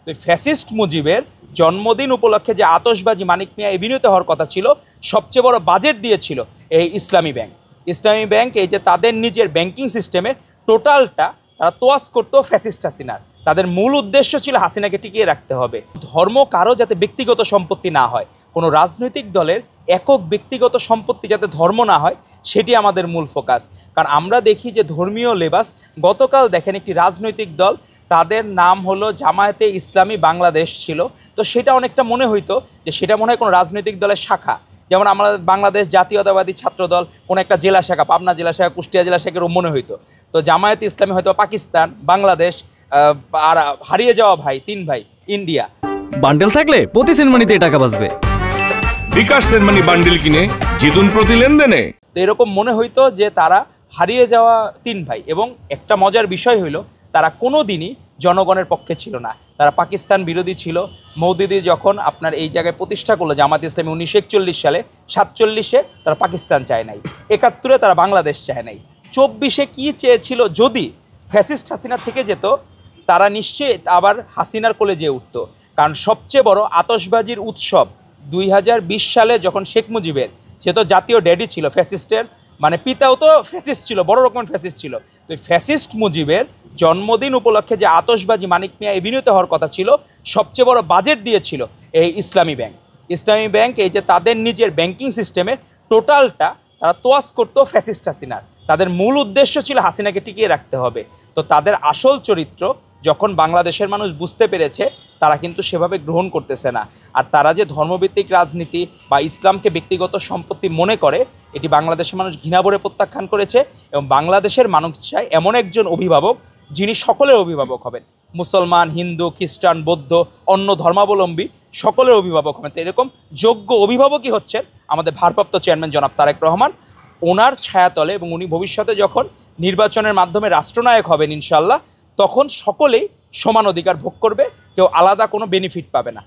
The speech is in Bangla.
তো ফ্যাসিস্ট মুজিবের জন্মদিন উপলক্ষে যে আতশবাজি মানিক মিয়া এভিনিউতে হওয়ার কথা ছিল, সবচেয়ে বড় বাজেট দিয়েছিল এই ইসলামী ব্যাংক। ইসলামী ব্যাংক এই যে তাদের নিজের ব্যাংকিং সিস্টেমের টোটালটা তারা তোয়াজ করতো ফ্যাসিস্ট হাসিনার। তাদের মূল উদ্দেশ্য ছিল হাসিনাকে টিকিয়ে রাখতে হবে। ধর্ম কারো যাতে ব্যক্তিগত সম্পত্তি না হয়, কোনো রাজনৈতিক দলের একক ব্যক্তিগত সম্পত্তি যাতে ধর্ম না হয়, সেটি আমাদের মূল ফোকাস। কারণ আমরা দেখি যে ধর্মীয় লেবাস, গতকাল দেখেন একটি রাজনৈতিক দল, তাদের নাম হলো জামায়াতে ইসলামী বাংলাদেশ ছিল, তো সেটা অনেকটা মনে হইতো যে সেটা মনে হয় কোনো রাজনৈতিক দলের শাখা। যেমন আমরা বাংলাদেশ জাতীয়তাবাদী ছাত্রদল কোনো একটা জেলা শাখা, পাবনা জেলা শাখা, কুষ্টিয়া জেলা শাখারও মনে হইতো। তো জামায়াতে ইসলামী হয়তো পাকিস্তান, বাংলাদেশ, আর হারিয়ে যাওয়া ভাই 3 ভাই ইন্ডিয়া। বান্ডেল থাকলে প্রতি সেনমানিতে টাকা বাঁচবে। বিকাশ সেনমানি বান্ডেল কিনে জিতুন প্রতি লেনদেনে। তো এরকম মনে হইতো যে তারা হারিয়ে যাওয়া 3 ভাই। এবং একটা মজার বিষয় হইল, তারা কোনো দিনই জনগণের পক্ষে ছিল না, তারা পাকিস্তান বিরোধী ছিল। মৌদুদি যখন আপনার এই জায়গায় প্রতিষ্ঠা করলো জামাত ইসলামী 1941 সালে, 47-এ তারা পাকিস্তান চায় নাই, 71-এ তারা বাংলাদেশ চায় নাই, 24-এ কী চেয়েছিল, যদি ফ্যাসিস্ট হাসিনা থেকে যেত তারা নিশ্চয়ই আবার হাসিনার কোলে যেয়ে উঠত। কারণ সবচেয়ে বড় আতশবাজির উৎসব 2020 সালে যখন শেখ মুজিবের, সে তো জাতীয় ড্যাডি ছিল, ফ্যাসিস্টের মানে পিতাও তো ফ্যাসিস্ট ছিল, বড় রকমের ফ্যাসিস্ট ছিল। তো ফ্যাসিস্ট মুজিবের জন্মদিন উপলক্ষে যে আতশবাজি মানিক মিয়া এভিনিউতে হওয়ার কথা ছিল, সবচেয়ে বড় বাজেট দিয়েছিল এই ইসলামী ব্যাংক। ইসলামী ব্যাংক এই যে তাদের নিজের ব্যাংকিং সিস্টেমের টোটালটা তারা তোয়াজ করতো ফ্যাসিস্ট হাসিনার। তাদের মূল উদ্দেশ্য ছিল হাসিনাকে টিকিয়ে রাখতে হবে। তো তাদের আসল চরিত্র যখন বাংলাদেশের মানুষ বুঝতে পেরেছে, তারা কিন্তু সেভাবে গ্রহণ করতেছে না। আর তারা যে ধর্মভিত্তিক রাজনীতি বা ইসলামকে ব্যক্তিগত সম্পত্তি মনে করে, এটি বাংলাদেশের মানুষ ঘৃণা ভরে প্রত্যাখ্যান করেছে। এবং বাংলাদেশের মানুষ চায় এমন একজন অভিভাবক যিনি সকলের অভিভাবক হবেন, মুসলমান, হিন্দু, খ্রিস্টান, বৌদ্ধ, অন্য ধর্মাবলম্বী সকলের অভিভাবক হবেন। তো এরকম যোগ্য অভিভাবকই হচ্ছেন আমাদের ভারপ্রাপ্ত চেয়ারম্যান জনাব তারেক রহমান। ওনার ছায়াতলে এবং উনি ভবিষ্যতে যখন নির্বাচনের মাধ্যমে রাষ্ট্রনায়ক হবেন ইনশাল্লাহ, তখন সকলেই সমান অধিকার ভোগ করবে, কেউ আলাদা কোনো বেনিফিট পাবে না।